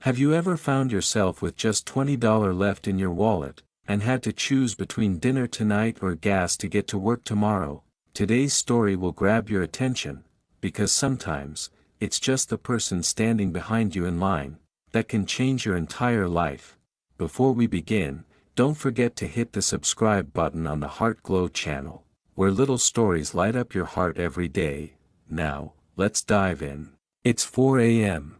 Have you ever found yourself with just $20 left in your wallet, and had to choose between dinner tonight or gas to get to work tomorrow? Today's story will grab your attention, because sometimes, it's just the person standing behind you in line that can change your entire life. Before we begin, don't forget to hit the subscribe button on the Heart Glow channel, where little stories light up your heart every day. Now, let's dive in. It's 4 a.m.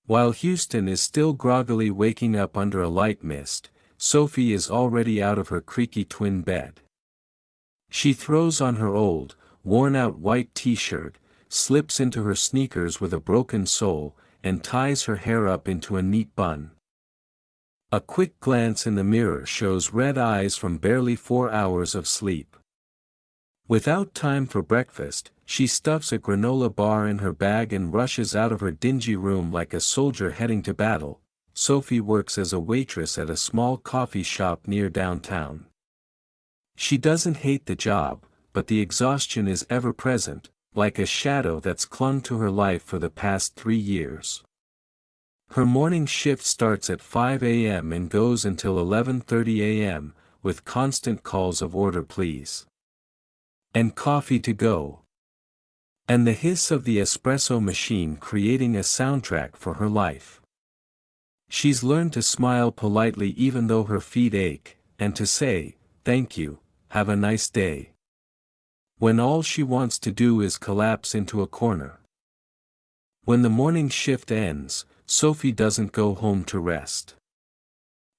While Houston is still groggily waking up under a light mist, Sophie is already out of her creaky twin bed. She throws on her old, worn-out white t-shirt, slips into her sneakers with a broken sole, and ties her hair up into a neat bun. A quick glance in the mirror shows red eyes from barely 4 hours of sleep. Without time for breakfast, she stuffs a granola bar in her bag and rushes out of her dingy room like a soldier heading to battle. Sophie works as a waitress at a small coffee shop near downtown. She doesn't hate the job, but the exhaustion is ever present, like a shadow that's clung to her life for the past 3 years. Her morning shift starts at 5 a.m. and goes until 11:30 a.m., with constant calls of order please. And coffee to go. And the hiss of the espresso machine creating a soundtrack for her life. She's learned to smile politely even though her feet ache, and to say, "Thank you, have a nice day," when all she wants to do is collapse into a corner. When the morning shift ends, Sophie doesn't go home to rest.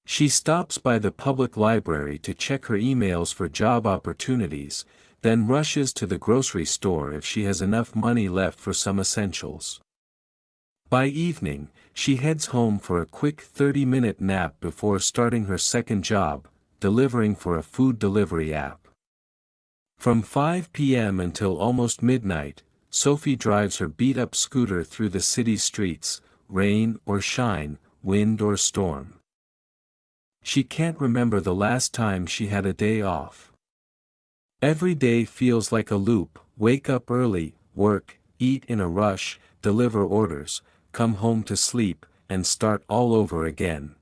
She stops by the public library to check her emails for job opportunities, then rushes to the grocery store if she has enough money left for some essentials. By evening, she heads home for a quick 30-minute nap before starting her second job, delivering for a food delivery app. From 5 p.m. until almost midnight, Sophie drives her beat-up scooter through the city streets, rain or shine, wind or storm. She can't remember the last time she had a day off. Every day feels like a loop: wake up early, work, eat in a rush, deliver orders, come home to sleep, and start all over again.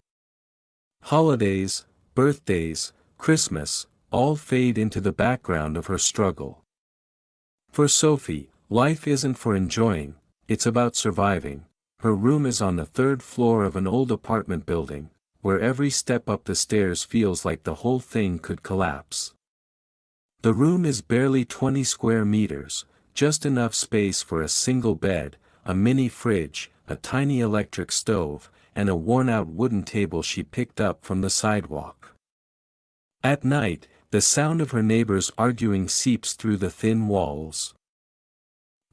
Holidays, birthdays, Christmas, all fade into the background of her struggle. For Sophie, life isn't for enjoying, it's about surviving. Her room is on the 3rd floor of an old apartment building, where every step up the stairs feels like the whole thing could collapse. The room is barely 20 square meters, just enough space for a single bed, a mini fridge, a tiny electric stove, and a worn-out wooden table she picked up from the sidewalk. At night, the sound of her neighbors arguing seeps through the thin walls.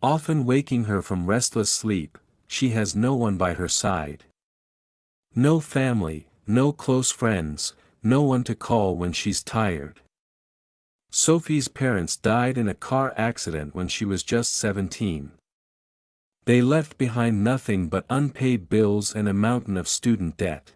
Often waking her from restless sleep, she has no one by her side. No family, no close friends, no one to call when she's tired. Sophie's parents died in a car accident when she was just 17. They left behind nothing but unpaid bills and a mountain of student debt.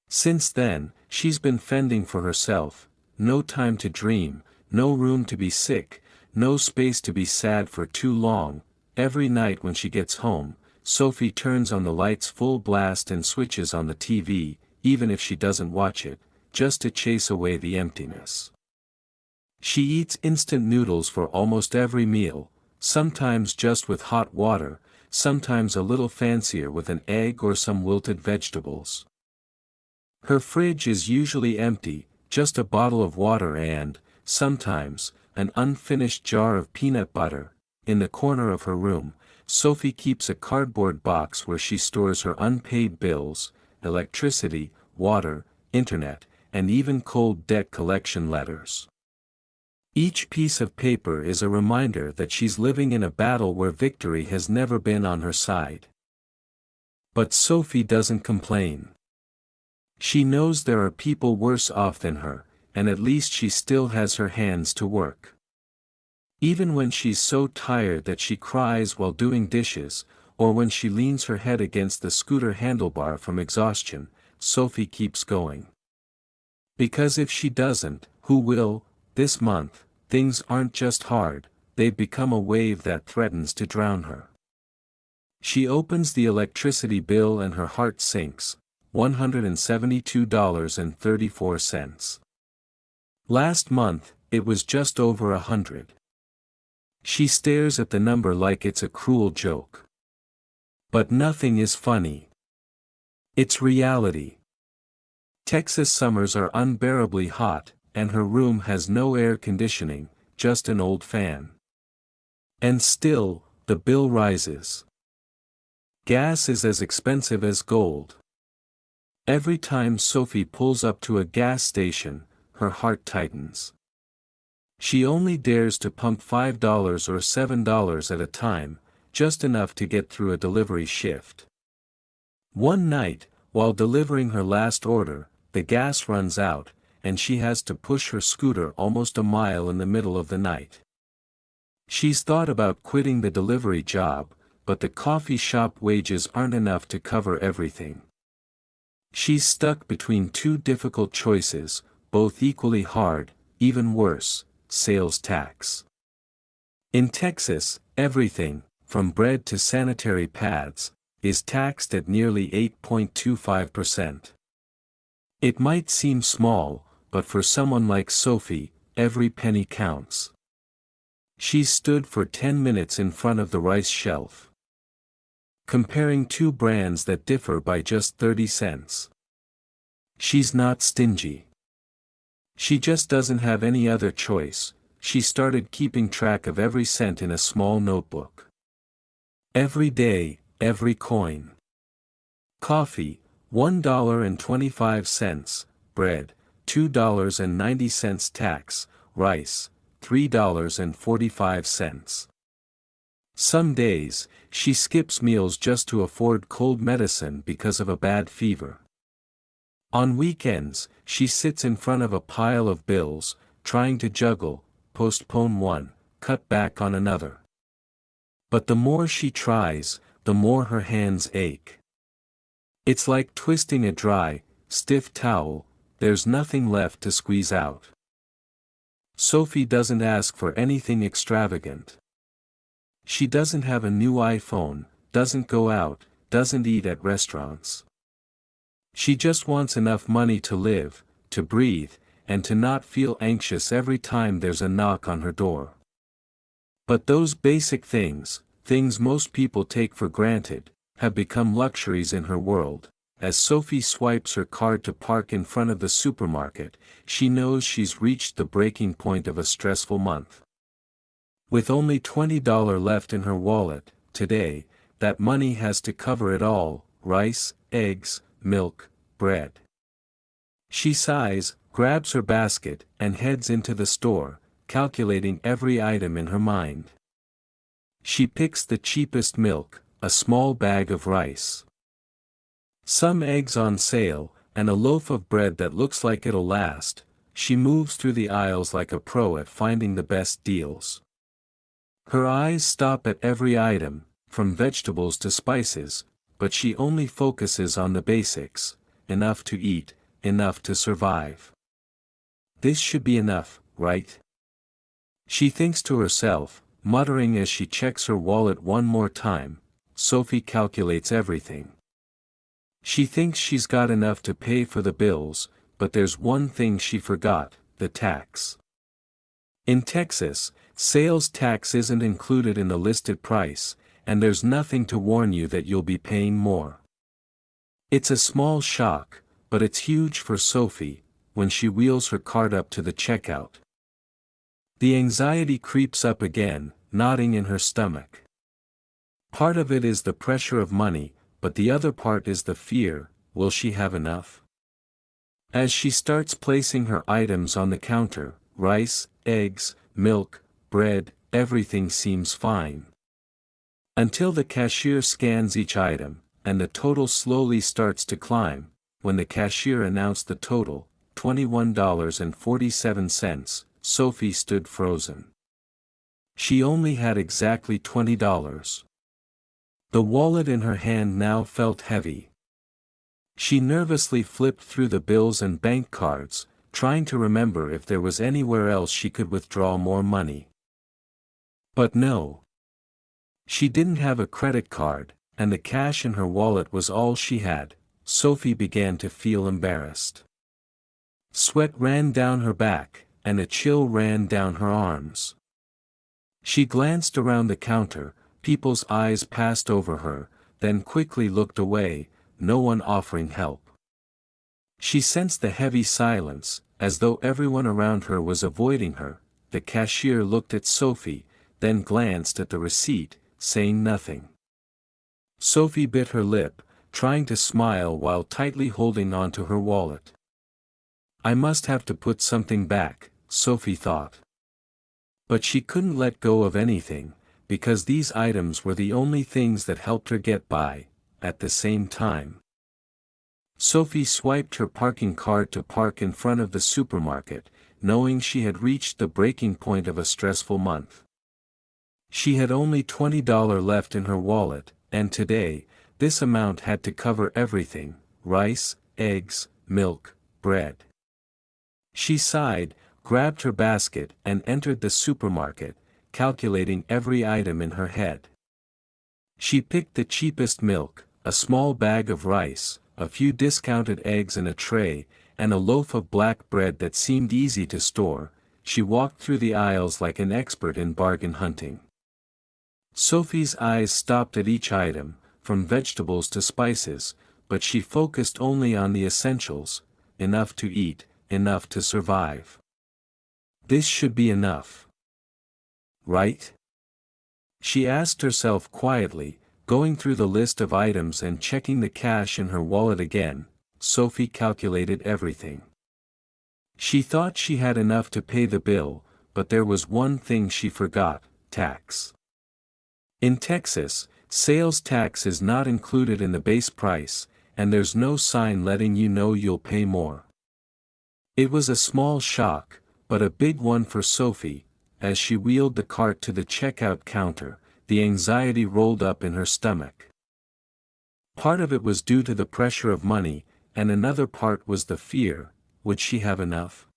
Since then, she's been fending for herself: no time to dream, no room to be sick, no space to be sad for too long. Every night when she gets home, Sophie turns on the lights full blast and switches on the TV, even if she doesn't watch it, just to chase away the emptiness. She eats instant noodles for almost every meal, sometimes just with hot water, sometimes a little fancier with an egg or some wilted vegetables. Her fridge is usually empty, just a bottle of water and, sometimes, an unfinished jar of peanut butter. In the corner of her room, Sophie keeps a cardboard box where she stores her unpaid bills, electricity, water, internet, and even cold debt collection letters. Each piece of paper is a reminder that she's living in a battle where victory has never been on her side. But Sophie doesn't complain. She knows there are people worse off than her, and at least she still has her hands to work. Even when she's so tired that she cries while doing dishes, or when she leans her head against the scooter handlebar from exhaustion, Sophie keeps going. Because if she doesn't, who will? This month, things aren't just hard, they've become a wave that threatens to drown her. She opens the electricity bill and her heart sinks, $172.34. Last month, it was just over 100. She stares at the number like it's a cruel joke. But nothing is funny. It's reality. Texas summers are unbearably hot, and her room has no air conditioning, just an old fan. And still, the bill rises. Gas is as expensive as gold. Every time Sophie pulls up to a gas station, her heart tightens. She only dares to pump $5 or $7 at a time, just enough to get through a delivery shift. One night, while delivering her last order, the gas runs out, and she has to push her scooter almost a mile in the middle of the night. She's thought about quitting the delivery job, but the coffee shop wages aren't enough to cover everything. She's stuck between two difficult choices, both equally hard, even worse: sales tax. In Texas, everything, from bread to sanitary pads, is taxed at nearly 8.25%. It might seem small, but for someone like Sophie, every penny counts. She's stood for 10 minutes in front of the rice shelf, comparing two brands that differ by just 30 cents. She's not stingy. She just doesn't have any other choice. She started keeping track of every cent in a small notebook. Every day, every coin. Coffee, $1.25, bread, $2.90 tax, rice, $3.45. Some days, she skips meals just to afford cold medicine because of a bad fever. On weekends, she sits in front of a pile of bills, trying to juggle, postpone one, cut back on another. But the more she tries, the more her hands ache. It's like twisting a dry, stiff towel, there's nothing left to squeeze out. Sophie doesn't ask for anything extravagant. She doesn't have a new iPhone, doesn't go out, doesn't eat at restaurants. She just wants enough money to live, to breathe, and to not feel anxious every time there's a knock on her door. But those basic things, things most people take for granted, have become luxuries in her world. As Sophie swipes her card to park in front of the supermarket, she knows she's reached the breaking point of a stressful month. With only $20 left in her wallet, today, that money has to cover it all: rice, eggs, milk, bread. She sighs, grabs her basket, and heads into the store, calculating every item in her mind. She picks the cheapest milk, a small bag of rice, some eggs on sale, and a loaf of bread that looks like it'll last. She moves through the aisles like a pro at finding the best deals. Her eyes stop at every item, from vegetables to spices, but she only focuses on the basics: enough to eat, enough to survive. This should be enough, right? She thinks to herself, muttering as she checks her wallet one more time. Sophie calculates everything. She thinks she's got enough to pay for the bills, but there's one thing she forgot: the tax. In Texas, sales tax isn't included in the listed price, and there's nothing to warn you that you'll be paying more. It's a small shock, but it's huge for Sophie, when she wheels her cart up to the checkout. The anxiety creeps up again, knotting in her stomach. Part of it is the pressure of money, but the other part is the fear: will she have enough? As she starts placing her items on the counter, rice, eggs, milk, bread, everything seems fine. Until the cashier scans each item, and the total slowly starts to climb. When the cashier announced the total, $21.47, Sophie stood frozen. She only had exactly $20. The wallet in her hand now felt heavy. She nervously flipped through the bills and bank cards, trying to remember if there was anywhere else she could withdraw more money. But no. She didn't have a credit card, and the cash in her wallet was all she had, Sophie began to feel embarrassed. Sweat ran down her back, and a chill ran down her arms. She glanced around the counter, people's eyes passed over her, then quickly looked away, no one offering help. She sensed the heavy silence, as though everyone around her was avoiding her. The cashier looked at Sophie, then glanced at the receipt, saying nothing. Sophie bit her lip, trying to smile while tightly holding onto her wallet. I must have to put something back, Sophie thought. But she couldn't let go of anything, because these items were the only things that helped her get by. At the same time, Sophie swiped her parking card to park in front of the supermarket, knowing she had reached the breaking point of a stressful month. She had only $20 left in her wallet, and today, this amount had to cover everything: rice, eggs, milk, bread. She sighed, grabbed her basket and entered the supermarket, calculating every item in her head. She picked the cheapest milk, a small bag of rice, a few discounted eggs in a tray, and a loaf of black bread that seemed easy to store. She walked through the aisles like an expert in bargain hunting. Sophie's eyes stopped at each item, from vegetables to spices, but she focused only on the essentials: enough to eat, enough to survive. This should be enough, right? She asked herself quietly, going through the list of items and checking the cash in her wallet again. Sophie calculated everything. She thought she had enough to pay the bill, but there was one thing she forgot: tax. In Texas, sales tax is not included in the base price, and there's no sign letting you know you'll pay more. It was a small shock, but a big one for Sophie. As she wheeled the cart to the checkout counter, the anxiety rolled up in her stomach. Part of it was due to the pressure of money, and another part was the fear: would she have enough?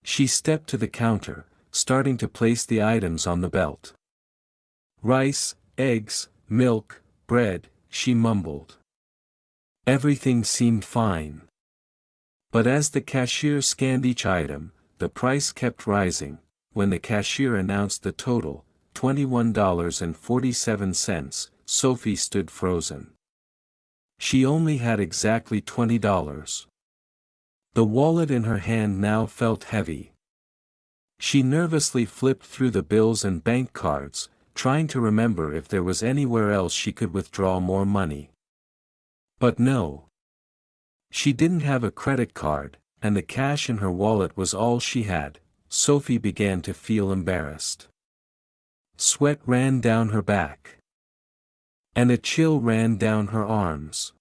She stepped to the counter, starting to place the items on the belt. Rice, eggs, milk, bread, she mumbled. Everything seemed fine. But as the cashier scanned each item, the price kept rising. When the cashier announced the total, $21.47, Sophie stood frozen. She only had exactly $20. The wallet in her hand now felt heavy. She nervously flipped through the bills and bank cards, trying to remember if there was anywhere else she could withdraw more money. But no. She didn't have a credit card, and the cash in her wallet was all she had. Sophie began to feel embarrassed. Sweat ran down her back, and a chill ran down her arms.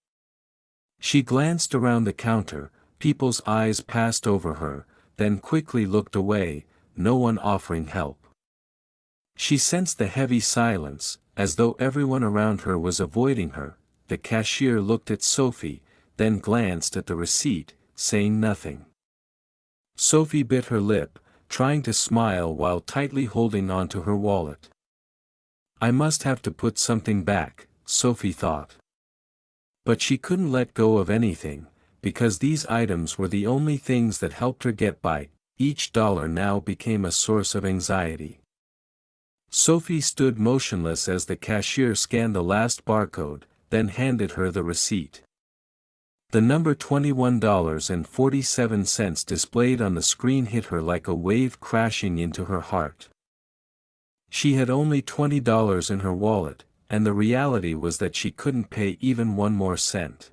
She glanced around the counter, people's eyes passed over her, then quickly looked away, no one offering help. She sensed the heavy silence, as though everyone around her was avoiding her. The cashier looked at Sophie, then glanced at the receipt, saying nothing. Sophie bit her lip, trying to smile while tightly holding onto her wallet. I must have to put something back, Sophie thought. But she couldn't let go of anything, because these items were the only things that helped her get by. Each dollar now became a source of anxiety. Sophie stood motionless as the cashier scanned the last barcode, then handed her the receipt. The number $21.47 displayed on the screen hit her like a wave crashing into her heart. She had only $20 in her wallet, and the reality was that she couldn't pay even one more cent.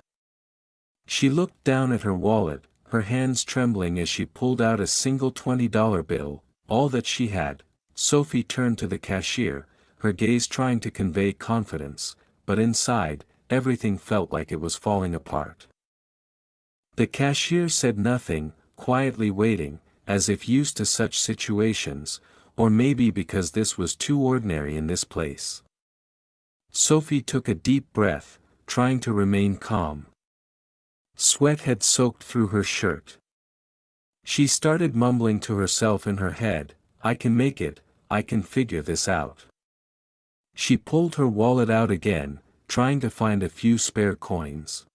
She looked down at her wallet, her hands trembling as she pulled out a single $20 bill, all that she had. Sophie turned to the cashier, her gaze trying to convey confidence, but inside, everything felt like it was falling apart. The cashier said nothing, quietly waiting, as if used to such situations, or maybe because this was too ordinary in this place. Sophie took a deep breath, trying to remain calm. Sweat had soaked through her shirt. She started mumbling to herself in her head, I can make it, I can figure this out. She pulled her wallet out again, trying to find a few spare coins.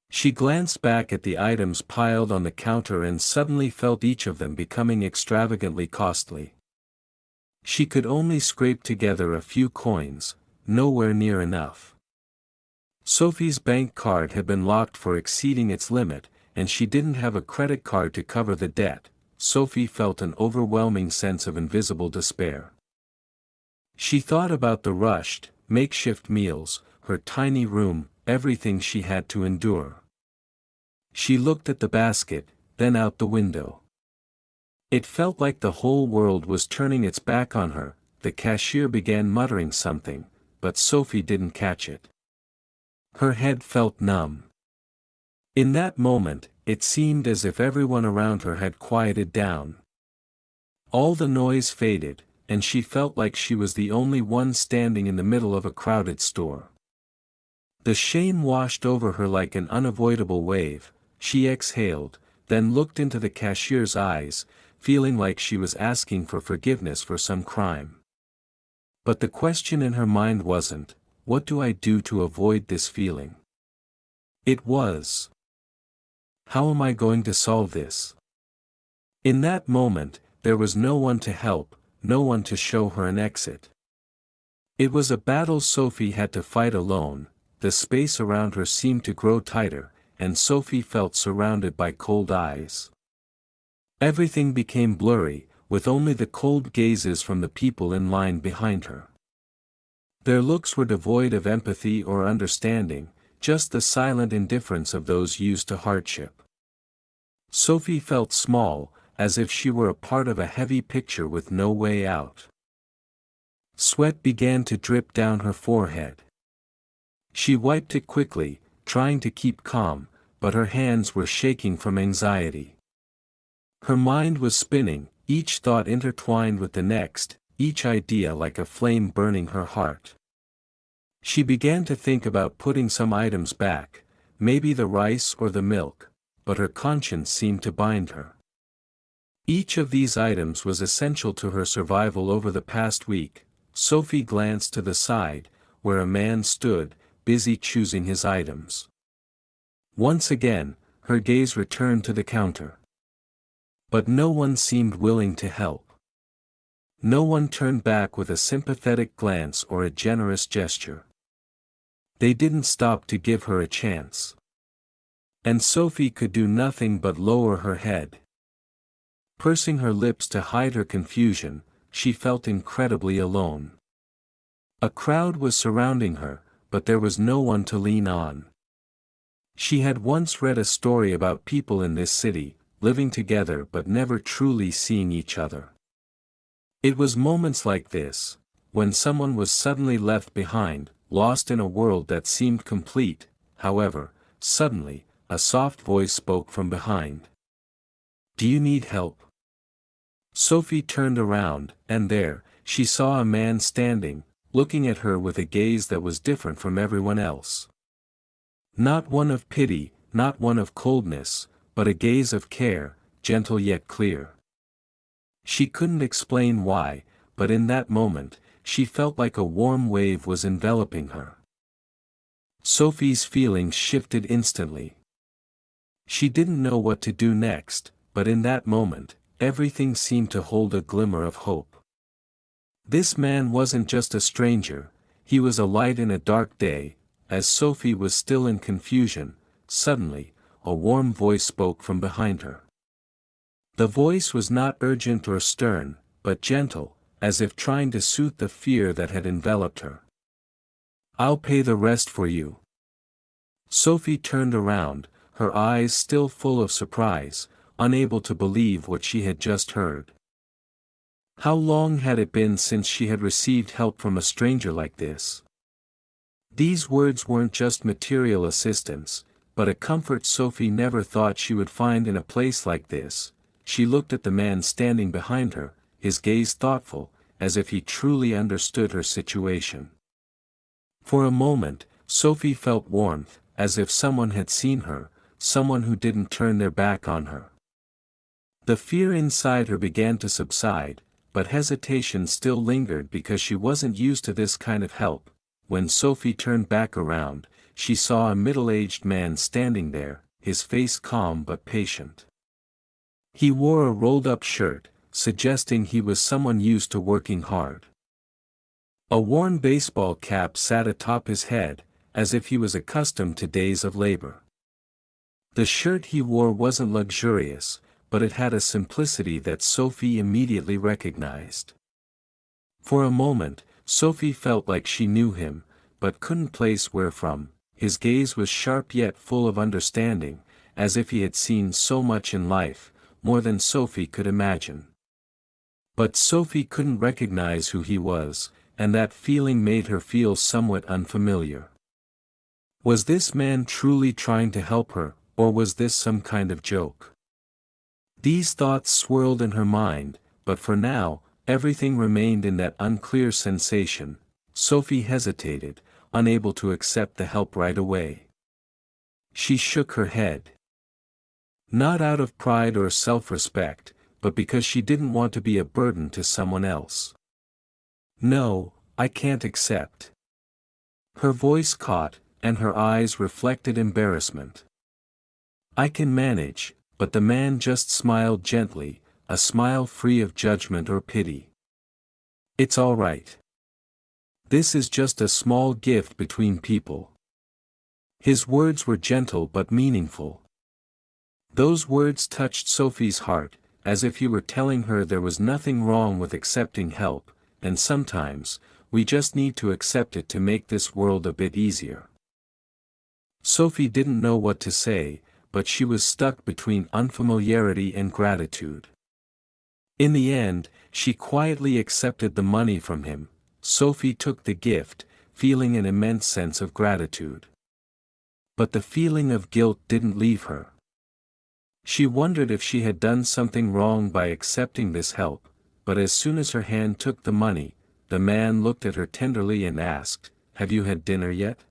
She glanced back at the items piled on the counter and suddenly felt each of them becoming extravagantly costly. She could only scrape together a few coins, nowhere near enough. Sophie's bank card had been locked for exceeding its limit, and she didn't have a credit card to cover the debt. Sophie felt an overwhelming sense of invisible despair. She thought about the rushed, makeshift meals, her tiny room, everything she had to endure. She looked at the basket, then out the window. It felt like the whole world was turning its back on her. The cashier began muttering something, but Sophie didn't catch it. Her head felt numb. In that moment, it seemed as if everyone around her had quieted down. All the noise faded, and she felt like she was the only one standing in the middle of a crowded store. The shame washed over her like an unavoidable wave. She exhaled, then looked into the cashier's eyes, feeling like she was asking for forgiveness for some crime. But the question in her mind wasn't, "What do I do to avoid this feeling?" It was, "How am I going to solve this?" In that moment, there was no one to help, no one to show her an exit. It was a battle Sophie had to fight alone. The space around her seemed to grow tighter, and Sophie felt surrounded by cold eyes. Everything became blurry, with only the cold gazes from the people in line behind her. Their looks were devoid of empathy or understanding, just the silent indifference of those used to hardship. Sophie felt small, as if she were a part of a heavy picture with no way out. Sweat began to drip down her forehead. She wiped it quickly, trying to keep calm, but her hands were shaking from anxiety. Her mind was spinning, each thought intertwined with the next, each idea like a flame burning her heart. She began to think about putting some items back, maybe the rice or the milk, but her conscience seemed to bind her. Each of these items was essential to her survival over the past week. Sophie glanced to the side, where a man stood, busy choosing his items. Once again, her gaze returned to the counter. But no one seemed willing to help. No one turned back with a sympathetic glance or a generous gesture. They didn't stop to give her a chance. And Sophie could do nothing but lower her head. Pursing her lips to hide her confusion, she felt incredibly alone. A crowd was surrounding her, but there was no one to lean on. She had once read a story about people in this city, living together but never truly seeing each other. It was moments like this, when someone was suddenly left behind, lost in a world that seemed complete. However, suddenly, a soft voice spoke from behind. "Do you need help?" Sophie turned around, and there, she saw a man standing, looking at her with a gaze that was different from everyone else. Not one of pity, not one of coldness, but a gaze of care, gentle yet clear. She couldn't explain why, but in that moment, she felt like a warm wave was enveloping her. Sophie's feelings shifted instantly. She didn't know what to do next, but in that moment, everything seemed to hold a glimmer of hope. This man wasn't just a stranger, he was a light in a dark day. As Sophie was still in confusion, suddenly, a warm voice spoke from behind her. The voice was not urgent or stern, but gentle, as if trying to soothe the fear that had enveloped her. "I'll pay the rest for you." Sophie turned around, her eyes still full of surprise, unable to believe what she had just heard. How long had it been since she had received help from a stranger like this? These words weren't just material assistance, but a comfort Sophie never thought she would find in a place like this. She looked at the man standing behind her, his gaze thoughtful, as if he truly understood her situation. For a moment, Sophie felt warmth, as if someone had seen her, someone who didn't turn their back on her. The fear inside her began to subside, but hesitation still lingered because she wasn't used to this kind of help. when Sophie turned back around, she saw a middle-aged man standing there, his face calm but patient. He wore a rolled-up shirt, suggesting he was someone used to working hard. A worn baseball cap sat atop his head, as if he was accustomed to days of labor. The shirt he wore wasn't luxurious, but it had a simplicity that Sophie immediately recognized. For a moment, Sophie felt like she knew him, but couldn't place where from. His gaze was sharp yet full of understanding, as if he had seen so much in life, more than Sophie could imagine. But Sophie couldn't recognize who he was, and that feeling made her feel somewhat unfamiliar. Was this man truly trying to help her, or was this some kind of joke? These thoughts swirled in her mind, but for now, everything remained in that unclear sensation. Sophie hesitated, unable to accept the help right away. She shook her head. Not out of pride or self-respect, but because she didn't want to be a burden to someone else. "No, I can't accept." Her voice caught, and her eyes reflected embarrassment. "I can manage," but the man just smiled gently, a smile free of judgment or pity. "It's all right. This is just a small gift between people." His words were gentle but meaningful. Those words touched Sophie's heart, as if he were telling her there was nothing wrong with accepting help, and sometimes, we just need to accept it to make this world a bit easier. Sophie didn't know what to say, but she was stuck between unfamiliarity and gratitude. In the end, she quietly accepted the money from him. Sophie took the gift, feeling an immense sense of gratitude. But the feeling of guilt didn't leave her. She wondered if she had done something wrong by accepting this help, but as soon as her hand took the money, the man looked at her tenderly and asked, "Have you had dinner yet?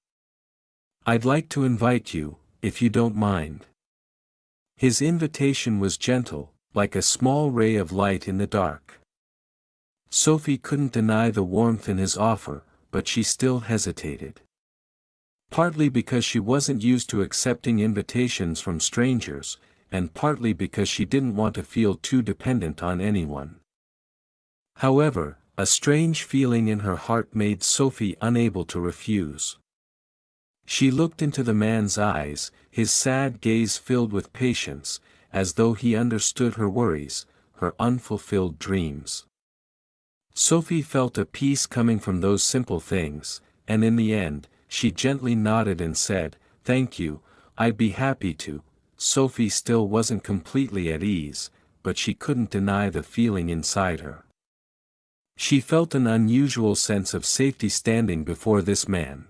I'd like to invite you, if you don't mind." His invitation was gentle, like a small ray of light in the dark. Sophie couldn't deny the warmth in his offer, but she still hesitated. Partly because she wasn't used to accepting invitations from strangers, and partly because she didn't want to feel too dependent on anyone. However, a strange feeling in her heart made Sophie unable to refuse. She looked into the man's eyes, his sad gaze filled with patience, as though he understood her worries, her unfulfilled dreams. Sophie felt a peace coming from those simple things, and in the end, she gently nodded and said, "Thank you, I'd be happy to." Sophie still wasn't completely at ease, but she couldn't deny the feeling inside her. She felt an unusual sense of safety standing before this man.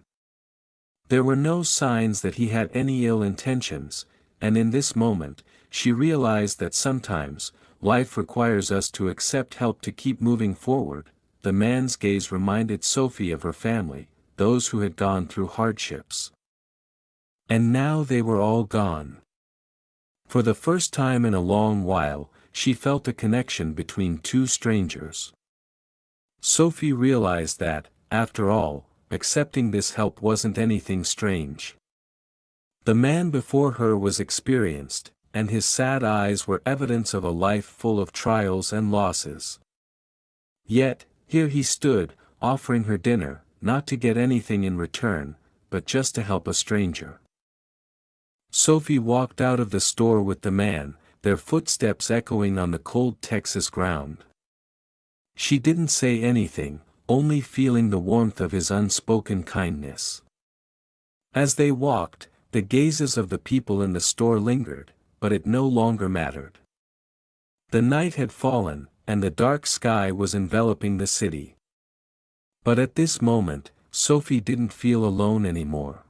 There were no signs that he had any ill intentions, and in this moment, she realized that sometimes, life requires us to accept help to keep moving forward. The man's gaze reminded Sophie of her family, those who had gone through hardships. And now they were all gone. For the first time in a long while, she felt a connection between two strangers. Sophie realized that, after all, accepting this help wasn't anything strange. The man before her was experienced, and his sad eyes were evidence of a life full of trials and losses. Yet, here he stood, offering her dinner, not to get anything in return, but just to help a stranger. Sophie walked out of the store with the man, their footsteps echoing on the cold Texas ground. She didn't say anything, only feeling the warmth of his unspoken kindness. As they walked, the gazes of the people in the store lingered, but it no longer mattered. The night had fallen, and the dark sky was enveloping the city. But at this moment, Sophie didn't feel alone anymore.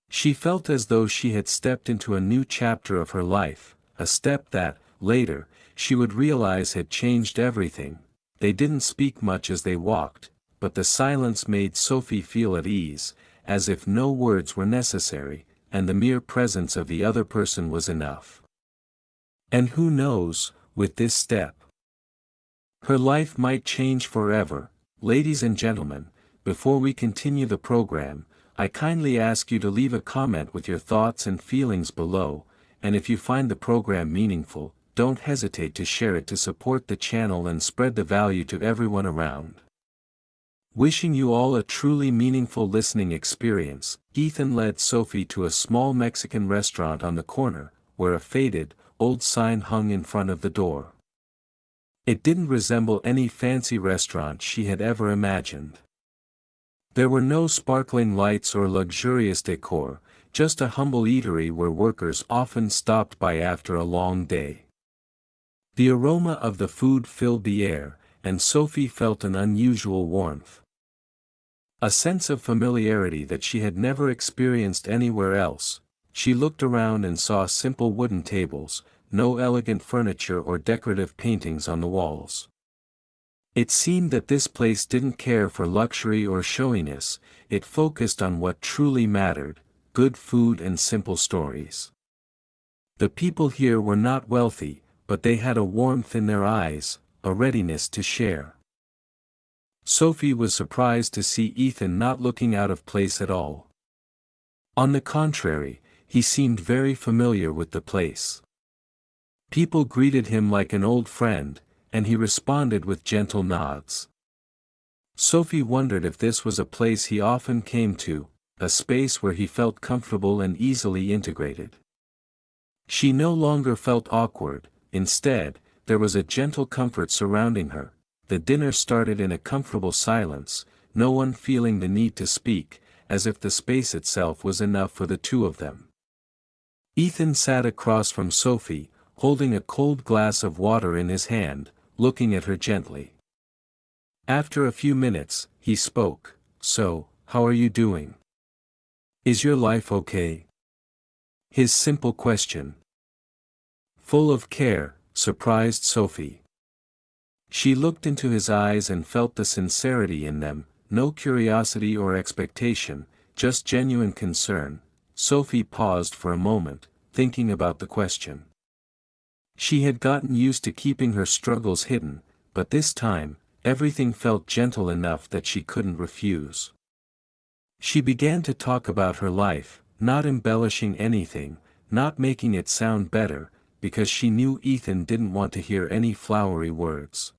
She felt as though she had stepped into a new chapter of her life, a step that, later, she would realize had changed everything. They didn't speak much as they walked, but the silence made Sophie feel at ease, as if no words were necessary, and the mere presence of the other person was enough. And who knows, with this step, her life might change forever. Ladies and gentlemen, before we continue the program, I kindly ask you to leave a comment with your thoughts and feelings below, and if you find the program meaningful, don't hesitate to share it to support the channel and spread the value to everyone around. Wishing you all a truly meaningful listening experience, Ethan led Sophie to a small Mexican restaurant on the corner, where a faded, old sign hung in front of the door. It didn't resemble any fancy restaurant she had ever imagined. There were no sparkling lights or luxurious decor, just a humble eatery where workers often stopped by after a long day. The aroma of the food filled the air, and Sophie felt an unusual warmth. A sense of familiarity that she had never experienced anywhere else. She looked around and saw simple wooden tables, no elegant furniture or decorative paintings on the walls. It seemed that this place didn't care for luxury or showiness, it focused on what truly mattered: good food and simple stories. The people here were not wealthy, but they had a warmth in their eyes, a readiness to share. Sophie was surprised to see Ethan not looking out of place at all. On the contrary, he seemed very familiar with the place. People greeted him like an old friend, and he responded with gentle nods. Sophie wondered if this was a place he often came to, a space where he felt comfortable and easily integrated. She no longer felt awkward, instead, there was a gentle comfort surrounding her. The dinner started in a comfortable silence, no one feeling the need to speak, as if the space itself was enough for the two of them. Ethan sat across from Sophie, holding a cold glass of water in his hand, looking at her gently. After a few minutes, he spoke. "So, how are you doing? Is your life okay?" His simple question, full of care, surprised Sophie. She looked into his eyes and felt the sincerity in them, no curiosity or expectation, just genuine concern. Sophie paused for a moment, thinking about the question. She had gotten used to keeping her struggles hidden, but this time, everything felt gentle enough that she couldn't refuse. She began to talk about her life, not embellishing anything, not making it sound better, because she knew Ethan didn't want to hear any flowery words.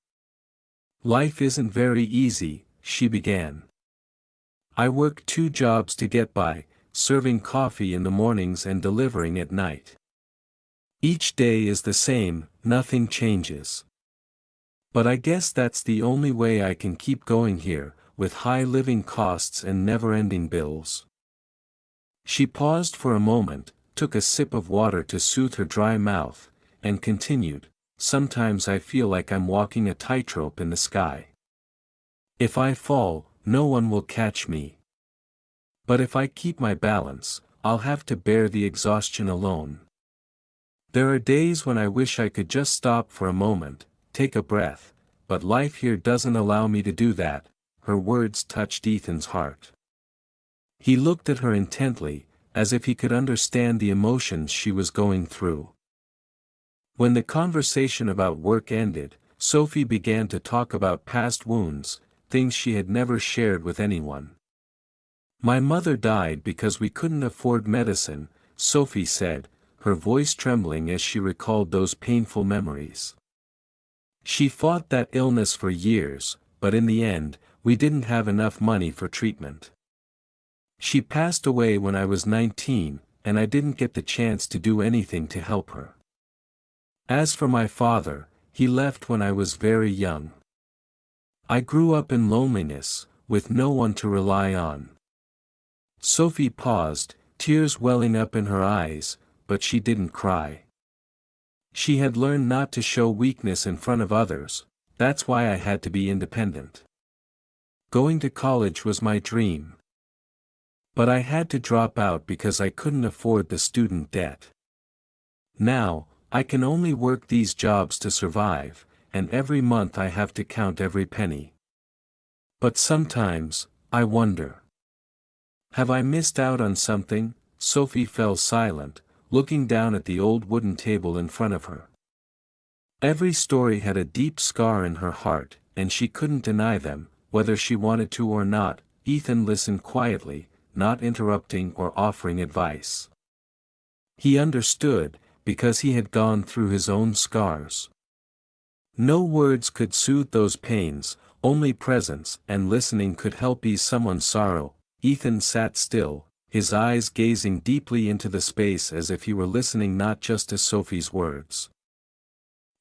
"Life isn't very easy," she began. "I work 2 jobs to get by, serving coffee in the mornings and delivering at night. Each day is the same, nothing changes. But I guess that's the only way I can keep going here, with high living costs and never-ending bills." She paused for a moment, took a sip of water to soothe her dry mouth, and continued, "Sometimes I feel like I'm walking a tightrope in the sky. If I fall, no one will catch me. But if I keep my balance, I'll have to bear the exhaustion alone. There are days when I wish I could just stop for a moment, take a breath, but life here doesn't allow me to do that." Her words touched Ethan's heart. He looked at her intently, as if he could understand the emotions she was going through. When the conversation about work ended, Sophie began to talk about past wounds, things she had never shared with anyone. "My mother died because we couldn't afford medicine," Sophie said, her voice trembling as she recalled those painful memories. "She fought that illness for years, but in the end, we didn't have enough money for treatment. She passed away when I was 19, and I didn't get the chance to do anything to help her. As for my father, he left when I was very young. I grew up in loneliness, with no one to rely on." Sophie paused, tears welling up in her eyes, but she didn't cry. She had learned not to show weakness in front of others. "That's why I had to be independent. Going to college was my dream. But I had to drop out because I couldn't afford the student debt. Now, I can only work these jobs to survive, and every month I have to count every penny. But sometimes, I wonder, have I missed out on something?" Sophie fell silent, looking down at the old wooden table in front of her. Every story had a deep scar in her heart, and she couldn't deny them, whether she wanted to or not. Ethan listened quietly, not interrupting or offering advice. He understood, because he had gone through his own scars. No words could soothe those pains, only presence and listening could help ease someone's sorrow. Ethan sat still, his eyes gazing deeply into the space as if he were listening not just to Sophie's words,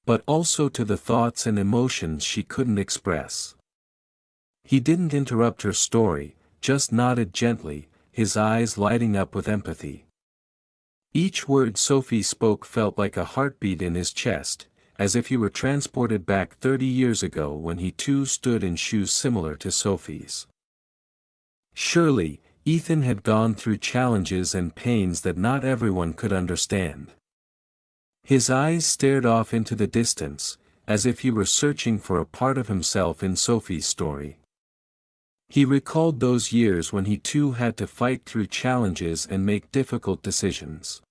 but also to the thoughts and emotions she couldn't express. He didn't interrupt her story, just nodded gently, his eyes lighting up with empathy. Each word Sophie spoke felt like a heartbeat in his chest, as if he were transported back 30 years ago when he too stood in shoes similar to Sophie's. Surely, Ethan had gone through challenges and pains that not everyone could understand. His eyes stared off into the distance, as if he were searching for a part of himself in Sophie's story. He recalled those years when he too had to fight through challenges and make difficult decisions.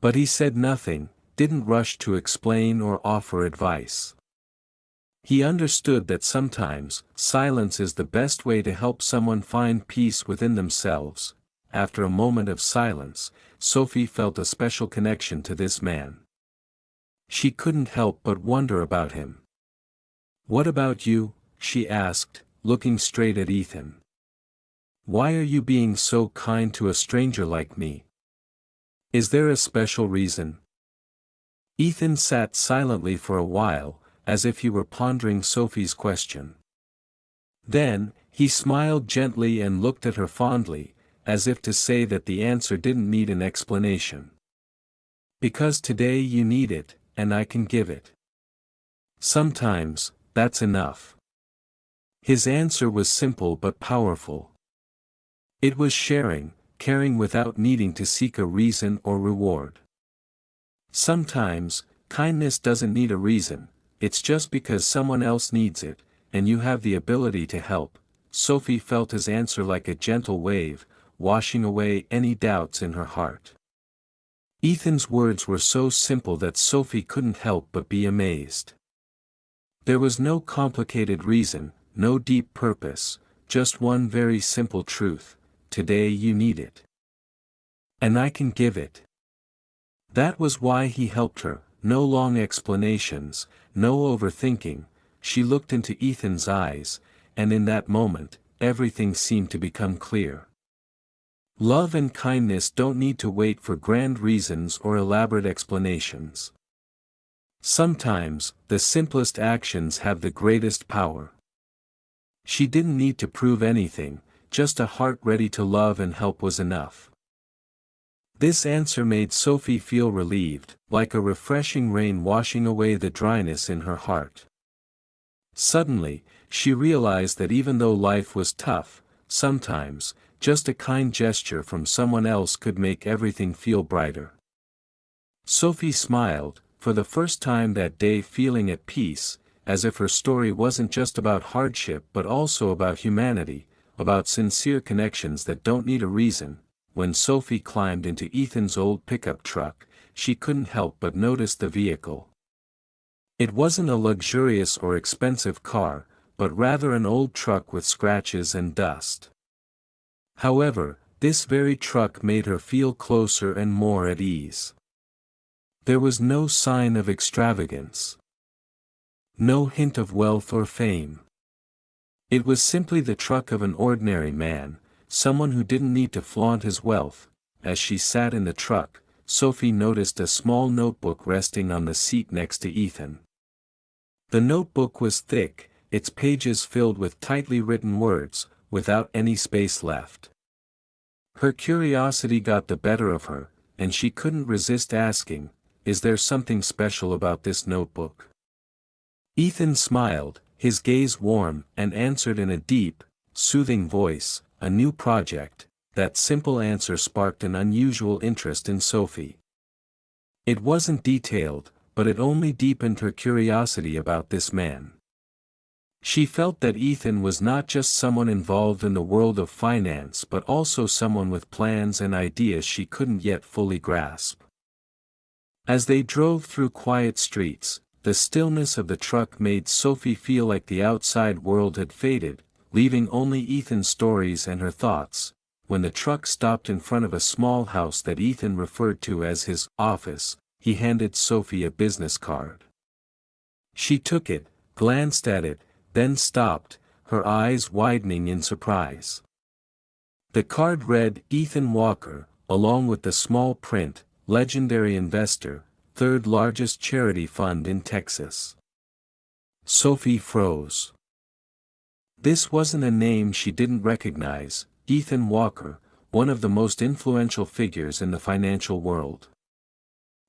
But he said nothing, didn't rush to explain or offer advice. He understood that sometimes, silence is the best way to help someone find peace within themselves. After a moment of silence, Sophie felt a special connection to this man. She couldn't help but wonder about him. "What about you?" she asked, looking straight at Ethan. "Why are you being so kind to a stranger like me? Is there a special reason?" Ethan sat silently for a while, as if he were pondering Sophie's question. Then, he smiled gently and looked at her fondly, as if to say that the answer didn't need an explanation. "Because today you need it, and I can give it. Sometimes, that's enough." His answer was simple but powerful. It was sharing, caring without needing to seek a reason or reward. Sometimes, kindness doesn't need a reason, it's just because someone else needs it, and you have the ability to help. Sophie felt his answer like a gentle wave, washing away any doubts in her heart. Ethan's words were so simple that Sophie couldn't help but be amazed. There was no complicated reason, no deep purpose, just one very simple truth: today you need it. And I can give it. That was why he helped her, no long explanations, no overthinking. She looked into Ethan's eyes, and in that moment, everything seemed to become clear. Love and kindness don't need to wait for grand reasons or elaborate explanations. Sometimes, the simplest actions have the greatest power. She didn't need to prove anything, just a heart ready to love and help was enough. This answer made Sophie feel relieved, like a refreshing rain washing away the dryness in her heart. Suddenly, she realized that even though life was tough, sometimes, just a kind gesture from someone else could make everything feel brighter. Sophie smiled, for the first time that day feeling at peace, as if her story wasn't just about hardship but also about humanity, about sincere connections that don't need a reason. When Sophie climbed into Ethan's old pickup truck, she couldn't help but notice the vehicle. It wasn't a luxurious or expensive car, but rather an old truck with scratches and dust. However, this very truck made her feel closer and more at ease. There was no sign of extravagance. No hint of wealth or fame. It was simply the truck of an ordinary man, someone who didn't need to flaunt his wealth. As she sat in the truck, Sophie noticed a small notebook resting on the seat next to Ethan. The notebook was thick, its pages filled with tightly written words, without any space left. Her curiosity got the better of her, and she couldn't resist asking, "Is there something special about this notebook?" Ethan smiled, his gaze warm, and answered in a deep, soothing voice, "A new project." That simple answer sparked an unusual interest in Sophie. It wasn't detailed, but it only deepened her curiosity about this man. She felt that Ethan was not just someone involved in the world of finance but also someone with plans and ideas she couldn't yet fully grasp. As they drove through quiet streets, the stillness of the truck made Sophie feel like the outside world had faded, leaving only Ethan's stories and her thoughts. When the truck stopped in front of a small house that Ethan referred to as his office, he handed Sophie a business card. She took it, glanced at it, then stopped, her eyes widening in surprise. The card read, Ethan Walker, along with the small print, legendary investor, third largest charity fund in Texas. Sophie froze. This wasn't a name she didn't recognize, Ethan Walker, one of the most influential figures in the financial world.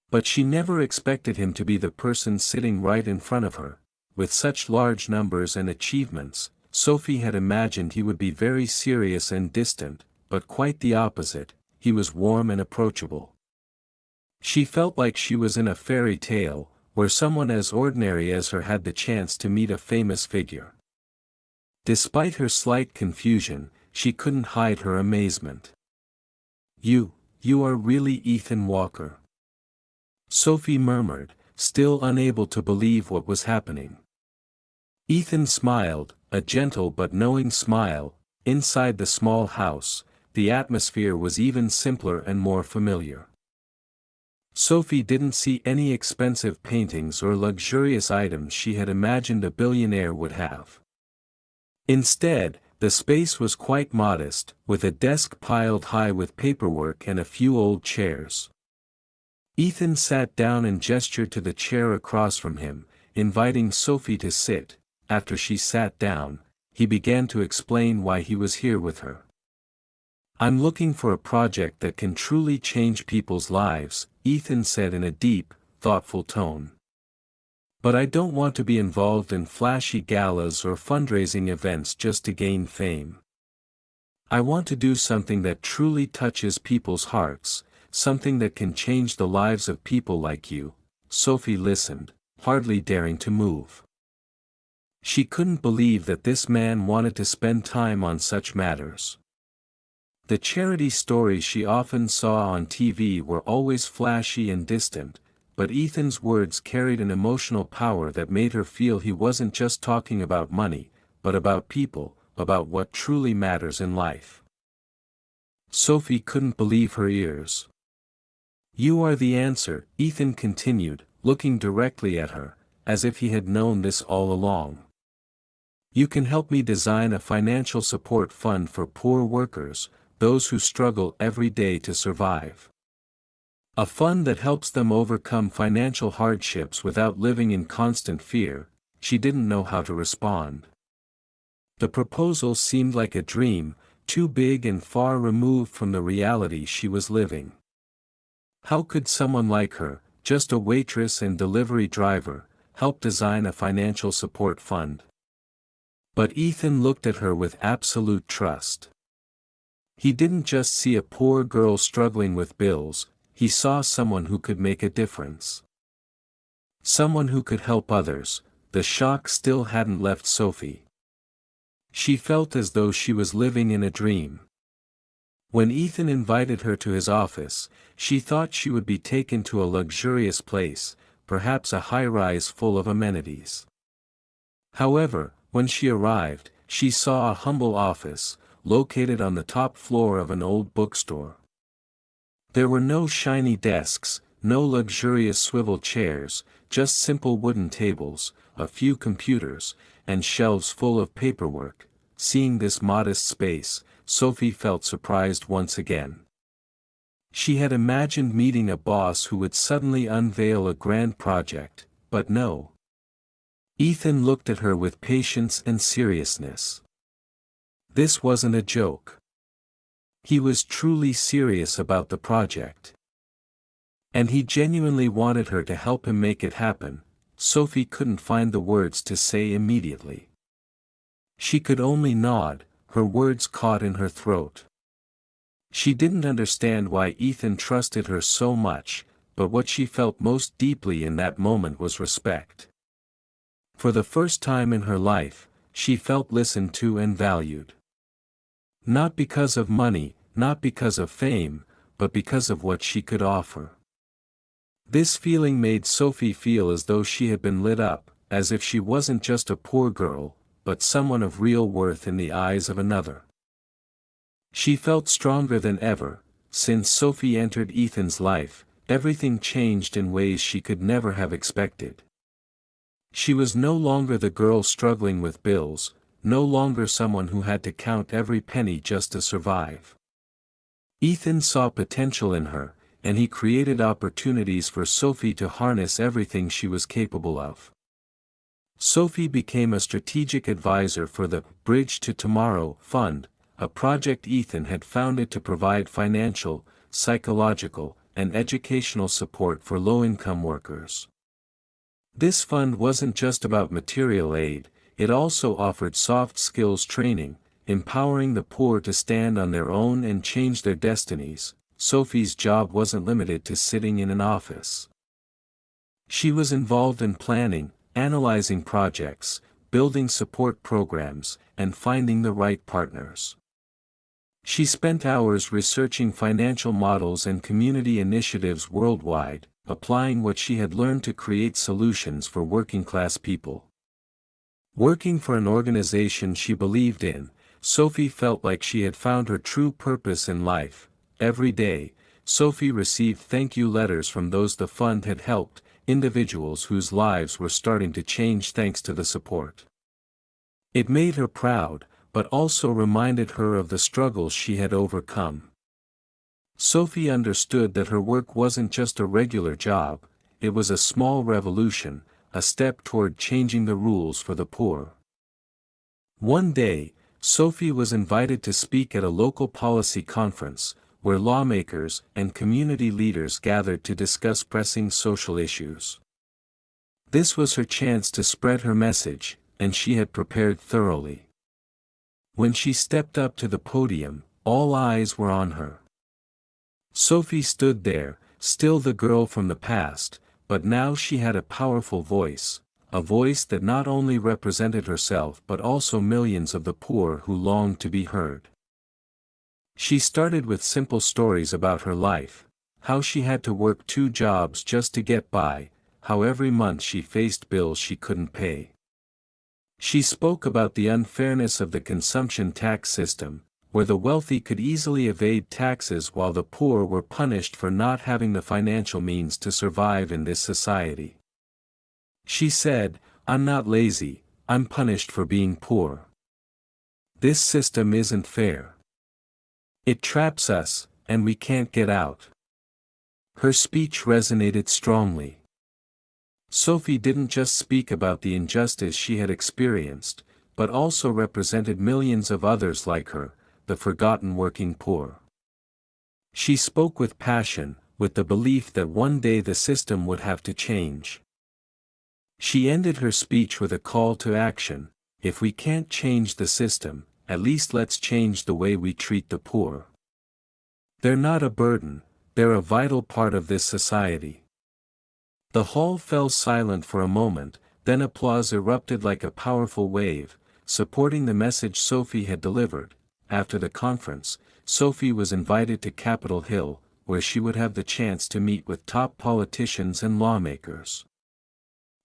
But she never expected him to be the person sitting right in front of her. With such large numbers and achievements, Sophie had imagined he would be very serious and distant, but quite the opposite, he was warm and approachable. She felt like she was in a fairy tale, where someone as ordinary as her had the chance to meet a famous figure. Despite her slight confusion, she couldn't hide her amazement. You are really Ethan Walker," Sophie murmured, still unable to believe what was happening. Ethan smiled, a gentle but knowing smile. Inside the small house, the atmosphere was even simpler and more familiar. Sophie didn't see any expensive paintings or luxurious items she had imagined a billionaire would have. Instead, the space was quite modest, with a desk piled high with paperwork and a few old chairs. Ethan sat down and gestured to the chair across from him, inviting Sophie to sit. After she sat down, he began to explain why he was here with her. "I'm looking for a project that can truly change people's lives," Ethan said in a deep, thoughtful tone. "But I don't want to be involved in flashy galas or fundraising events just to gain fame. I want to do something that truly touches people's hearts, something that can change the lives of people like you." Sophie listened, hardly daring to move. She couldn't believe that this man wanted to spend time on such matters. The charity stories she often saw on TV were always flashy and distant, but Ethan's words carried an emotional power that made her feel he wasn't just talking about money, but about people, about what truly matters in life. Sophie couldn't believe her ears. "You are the answer," Ethan continued, looking directly at her, as if he had known this all along. "You can help me design a financial support fund for poor workers, those who struggle every day to survive. A fund that helps them overcome financial hardships without living in constant fear." She didn't know how to respond. The proposal seemed like a dream, too big and far removed from the reality she was living. How could someone like her, just a waitress and delivery driver, help design a financial support fund? But Ethan looked at her with absolute trust. He didn't just see a poor girl struggling with bills, he saw someone who could make a difference. Someone who could help others. The shock still hadn't left Sophie. She felt as though she was living in a dream. When Ethan invited her to his office, she thought she would be taken to a luxurious place, perhaps a high-rise full of amenities. However, when she arrived, she saw a humble office, located on the top floor of an old bookstore. There were no shiny desks, no luxurious swivel chairs, just simple wooden tables, a few computers, and shelves full of paperwork. Seeing this modest space, Sophie felt surprised once again. She had imagined meeting a boss who would suddenly unveil a grand project, but no. Ethan looked at her with patience and seriousness. This wasn't a joke. He was truly serious about the project. And he genuinely wanted her to help him make it happen. Sophie couldn't find the words to say immediately. She could only nod, her words caught in her throat. She didn't understand why Ethan trusted her so much, but what she felt most deeply in that moment was respect. For the first time in her life, she felt listened to and valued. Not because of money, not because of fame, but because of what she could offer. This feeling made Sophie feel as though she had been lit up, as if she wasn't just a poor girl, but someone of real worth in the eyes of another. She felt stronger than ever. Since Sophie entered Ethan's life, everything changed in ways she could never have expected. She was no longer the girl struggling with bills, no longer someone who had to count every penny just to survive. Ethan saw potential in her, and he created opportunities for Sophie to harness everything she was capable of. Sophie became a strategic advisor for the Bridge to Tomorrow Fund, a project Ethan had founded to provide financial, psychological, and educational support for low-income workers. This fund wasn't just about material aid, it also offered soft skills training, empowering the poor to stand on their own and change their destinies. Sophie's job wasn't limited to sitting in an office. She was involved in planning, analyzing projects, building support programs, and finding the right partners. She spent hours researching financial models and community initiatives worldwide, applying what she had learned to create solutions for working-class people. Working for an organization she believed in, Sophie felt like she had found her true purpose in life. Every day, Sophie received thank-you letters from those the fund had helped, individuals whose lives were starting to change thanks to the support. It made her proud, but also reminded her of the struggles she had overcome. Sophie understood that her work wasn't just a regular job, it was a small revolution, a step toward changing the rules for the poor. One day, Sophie was invited to speak at a local policy conference, where lawmakers and community leaders gathered to discuss pressing social issues. This was her chance to spread her message, and she had prepared thoroughly. When she stepped up to the podium, all eyes were on her. Sophie stood there, still the girl from the past, but now she had a powerful voice, a voice that not only represented herself but also millions of the poor who longed to be heard. She started with simple stories about her life, how she had to work 2 jobs just to get by, how every month she faced bills she couldn't pay. She spoke about the unfairness of the consumption tax system, where the wealthy could easily evade taxes while the poor were punished for not having the financial means to survive in this society. She said, "I'm not lazy, I'm punished for being poor. This system isn't fair. It traps us, and we can't get out." Her speech resonated strongly. Sophie didn't just speak about the injustice she had experienced, but also represented millions of others like her, the forgotten working poor. She spoke with passion, with the belief that one day the system would have to change. She ended her speech with a call to action: if we can't change the system, at least let's change the way we treat the poor. They're not a burden, they're a vital part of this society. The hall fell silent for a moment, then applause erupted like a powerful wave, supporting the message Sophie had delivered. After the conference, Sophie was invited to Capitol Hill, where she would have the chance to meet with top politicians and lawmakers.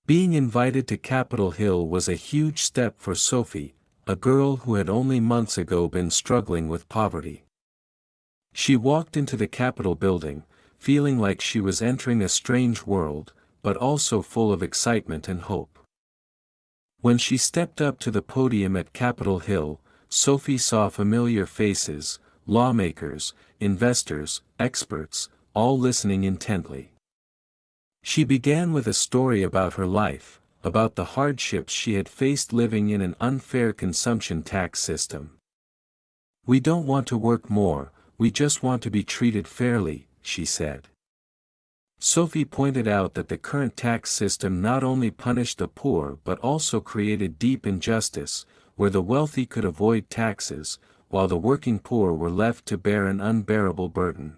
Being invited to Capitol Hill was a huge step for Sophie, a girl who had only months ago been struggling with poverty. She walked into the Capitol building, feeling like she was entering a strange world, but also full of excitement and hope. When she stepped up to the podium at Capitol Hill, Sophie saw familiar faces, lawmakers, investors, experts, all listening intently. She began with a story about her life, about the hardships she had faced living in an unfair consumption tax system. "We don't want to work more, we just want to be treated fairly," she said. Sophie pointed out that the current tax system not only punished the poor but also created deep injustice, where the wealthy could avoid taxes, while the working poor were left to bear an unbearable burden.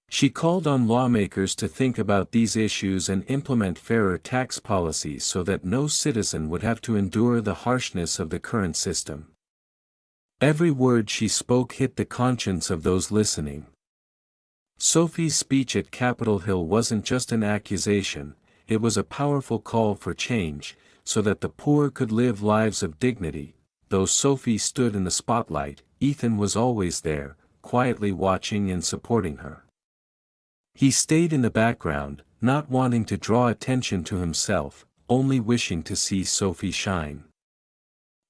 She called on lawmakers to think about these issues and implement fairer tax policies so that no citizen would have to endure the harshness of the current system. Every word she spoke hit the conscience of those listening. Sophie's speech at Capitol Hill wasn't just an accusation, it was a powerful call for change, so that the poor could live lives of dignity. Though Sophie stood in the spotlight, Ethan was always there, quietly watching and supporting her. He stayed in the background, not wanting to draw attention to himself, only wishing to see Sophie shine.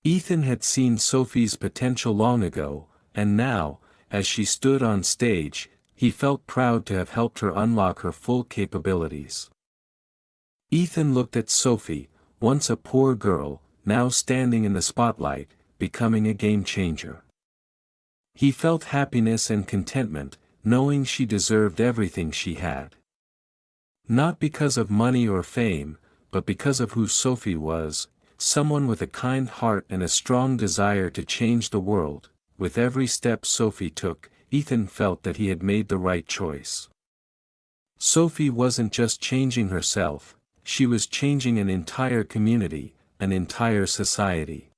Ethan had seen Sophie's potential long ago, and now, as she stood on stage, he felt proud to have helped her unlock her full capabilities. Ethan looked at Sophie, once a poor girl, now standing in the spotlight, becoming a game changer. He felt happiness and contentment, knowing she deserved everything she had. Not because of money or fame, but because of who Sophie was, someone with a kind heart and a strong desire to change the world. With every step Sophie took, Ethan felt that he had made the right choice. Sophie wasn't just changing herself, she was changing an entire community, an entire society.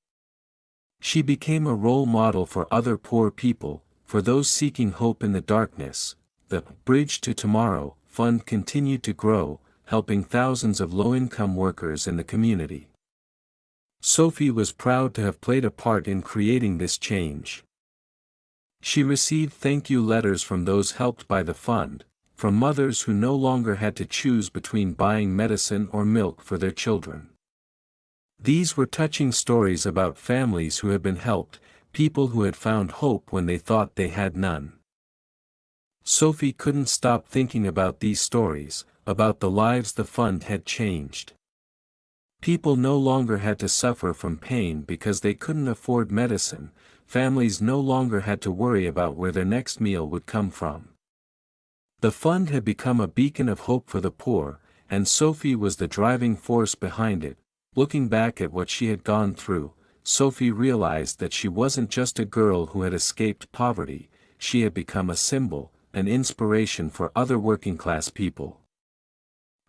She became a role model for other poor people, for those seeking hope in the darkness. The Bridge to Tomorrow fund continued to grow, helping thousands of low-income workers in the community. Sophie was proud to have played a part in creating this change. She received thank you letters from those helped by the fund, from mothers who no longer had to choose between buying medicine or milk for their children. These were touching stories about families who had been helped, people who had found hope when they thought they had none. Sophie couldn't stop thinking about these stories, about the lives the fund had changed. People no longer had to suffer from pain because they couldn't afford medicine, families no longer had to worry about where their next meal would come from. The fund had become a beacon of hope for the poor, and Sophie was the driving force behind it. Looking back at what she had gone through, Sophie realized that she wasn't just a girl who had escaped poverty, she had become a symbol, an inspiration for other working-class people.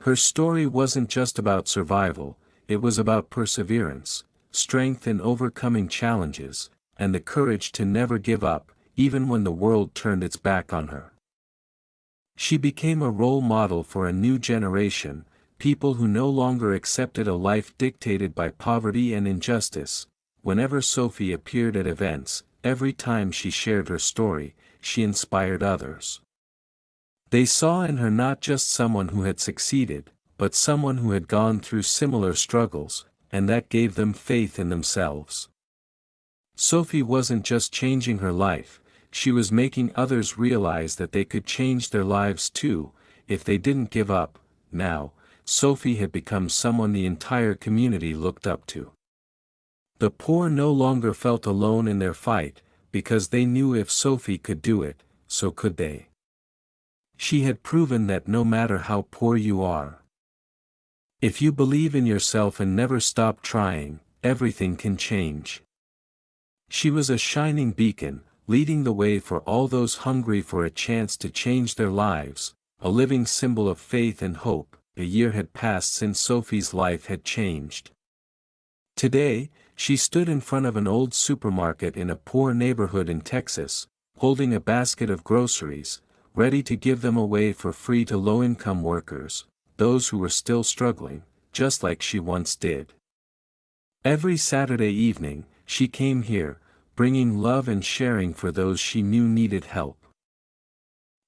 Her story wasn't just about survival, it was about perseverance, strength in overcoming challenges, and the courage to never give up, even when the world turned its back on her. She became a role model for a new generation, people who no longer accepted a life dictated by poverty and injustice. Whenever Sophie appeared at events, every time she shared her story, she inspired others. They saw in her not just someone who had succeeded, but someone who had gone through similar struggles, and that gave them faith in themselves. Sophie wasn't just changing her life, she was making others realize that they could change their lives too, if they didn't give up. Now, Sophie had become someone the entire community looked up to. The poor no longer felt alone in their fight, because they knew if Sophie could do it, so could they. She had proven that no matter how poor you are, if you believe in yourself and never stop trying, everything can change. She was a shining beacon, leading the way for all those hungry for a chance to change their lives, a living symbol of faith and hope. A year had passed since Sophie's life had changed. Today, she stood in front of an old supermarket in a poor neighborhood in Texas, holding a basket of groceries, ready to give them away for free to low-income workers, those who were still struggling, just like she once did. Every Saturday evening, she came here, bringing love and sharing for those she knew needed help.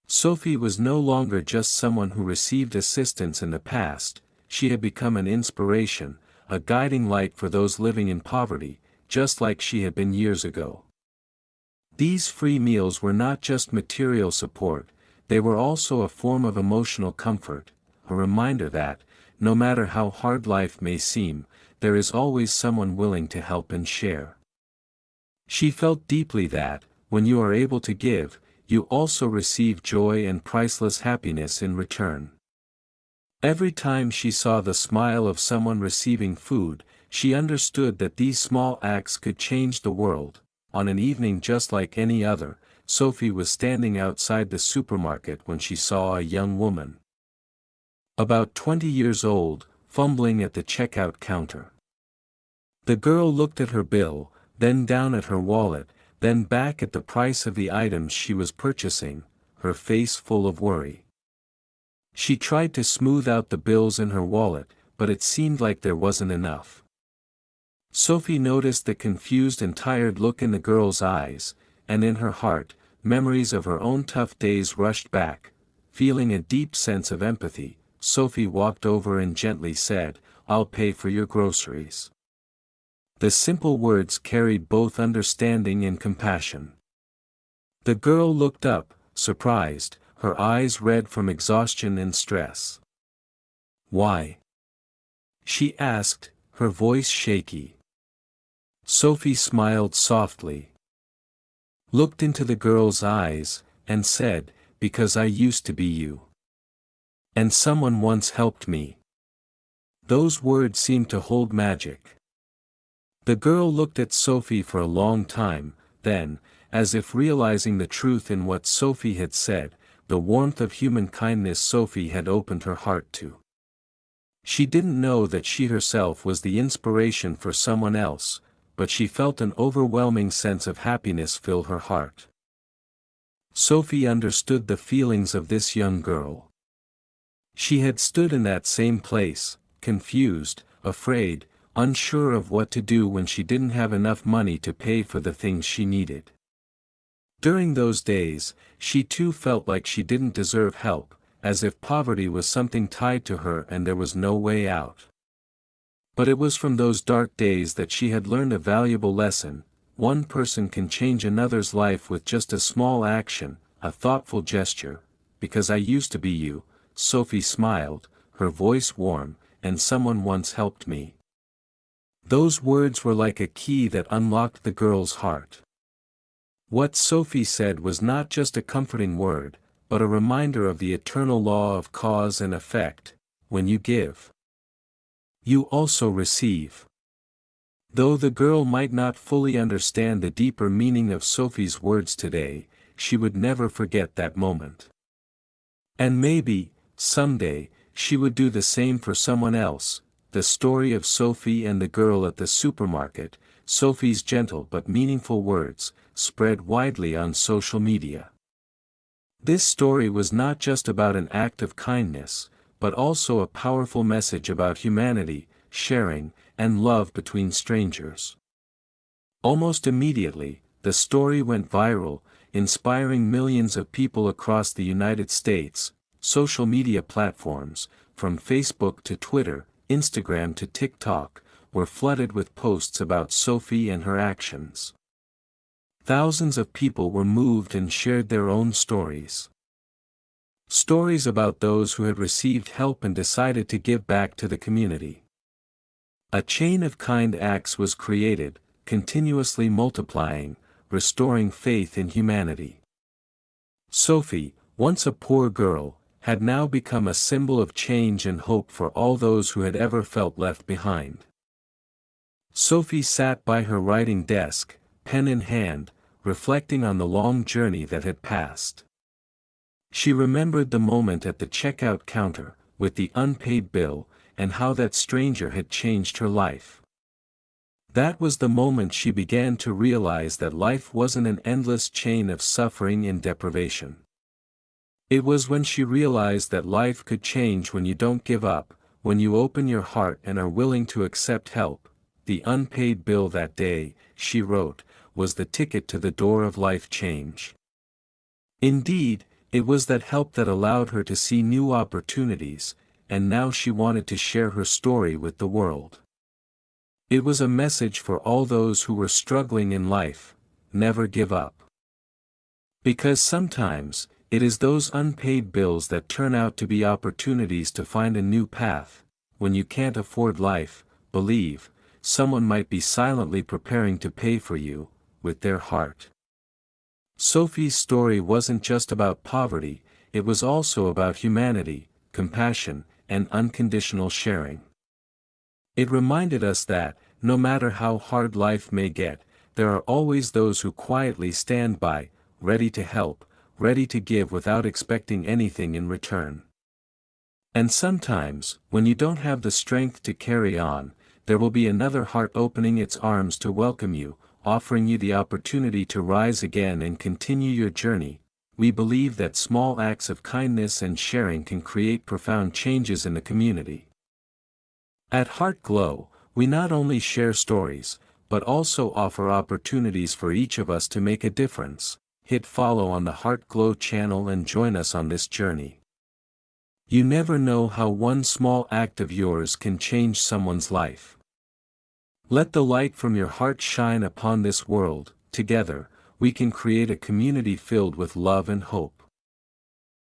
Sophie was no longer just someone who received assistance in the past, she had become an inspiration, a guiding light for those living in poverty, just like she had been years ago. These free meals were not just material support, they were also a form of emotional comfort, a reminder that, no matter how hard life may seem, there is always someone willing to help and share. She felt deeply that, when you are able to give, you also receive joy and priceless happiness in return. Every time she saw the smile of someone receiving food, she understood that these small acts could change the world. On an evening just like any other, Sophie was standing outside the supermarket when she saw a young woman, about 20 years old, fumbling at the checkout counter. The girl looked at her bill, then down at her wallet, then back at the price of the items she was purchasing, her face full of worry. She tried to smooth out the bills in her wallet, but it seemed like there wasn't enough. Sophie noticed the confused and tired look in the girl's eyes, and in her heart, memories of her own tough days rushed back. Feeling a deep sense of empathy, Sophie walked over and gently said, "I'll pay for your groceries." The simple words carried both understanding and compassion. The girl looked up, surprised, her eyes red from exhaustion and stress. "Why?" she asked, her voice shaky. Sophie smiled softly, looked into the girl's eyes, and said, "Because I used to be you. And someone once helped me." Those words seemed to hold magic. The girl looked at Sophie for a long time, then, as if realizing the truth in what Sophie had said, the warmth of human kindness Sophie had opened her heart to. She didn't know that she herself was the inspiration for someone else, but she felt an overwhelming sense of happiness fill her heart. Sophie understood the feelings of this young girl. She had stood in that same place, confused, afraid, unsure of what to do when she didn't have enough money to pay for the things she needed. During those days, she too felt like she didn't deserve help, as if poverty was something tied to her and there was no way out. But it was from those dark days that she had learned a valuable lesson: one person can change another's life with just a small action, a thoughtful gesture. "Because I used to be you," Sophie smiled, her voice warm, "and someone once helped me." Those words were like a key that unlocked the girl's heart. What Sophie said was not just a comforting word, but a reminder of the eternal law of cause and effect: when you give, you also receive. Though the girl might not fully understand the deeper meaning of Sophie's words today, she would never forget that moment. And maybe, someday, she would do the same for someone else. The story of Sophie and the girl at the supermarket, Sophie's gentle but meaningful words, spread widely on social media. This story was not just about an act of kindness, but also a powerful message about humanity, sharing, and love between strangers. Almost immediately, the story went viral, inspiring millions of people across the United States. Social media platforms, from Facebook to Twitter, Instagram to TikTok, were flooded with posts about Sophie and her actions. Thousands of people were moved and shared their own stories. Stories about those who had received help and decided to give back to the community. A chain of kind acts was created, continuously multiplying, restoring faith in humanity. Sophie, once a poor girl, had now become a symbol of change and hope for all those who had ever felt left behind. Sophie sat by her writing desk, pen in hand, reflecting on the long journey that had passed. She remembered the moment at the checkout counter, with the unpaid bill, and how that stranger had changed her life. That was the moment she began to realize that life wasn't an endless chain of suffering and deprivation. It was when she realized that life could change when you don't give up, when you open your heart and are willing to accept help. The unpaid bill that day, she wrote, was the ticket to the door of life change. Indeed, it was that help that allowed her to see new opportunities, and now she wanted to share her story with the world. It was a message for all those who were struggling in life: never give up. Because sometimes, it is those unpaid bills that turn out to be opportunities to find a new path. When you can't afford life, believe, someone might be silently preparing to pay for you, with their heart. Sophie's story wasn't just about poverty, it was also about humanity, compassion, and unconditional sharing. It reminded us that, no matter how hard life may get, there are always those who quietly stand by, ready to help, ready to give without expecting anything in return. And sometimes, when you don't have the strength to carry on, there will be another heart opening its arms to welcome you, offering you the opportunity to rise again and continue your journey. We believe that small acts of kindness and sharing can create profound changes in the community. At Heart Glow, we not only share stories, but also offer opportunities for each of us to make a difference. Hit follow on the Heart Glow channel and join us on this journey. You never know how one small act of yours can change someone's life. Let the light from your heart shine upon this world. Together, we can create a community filled with love and hope.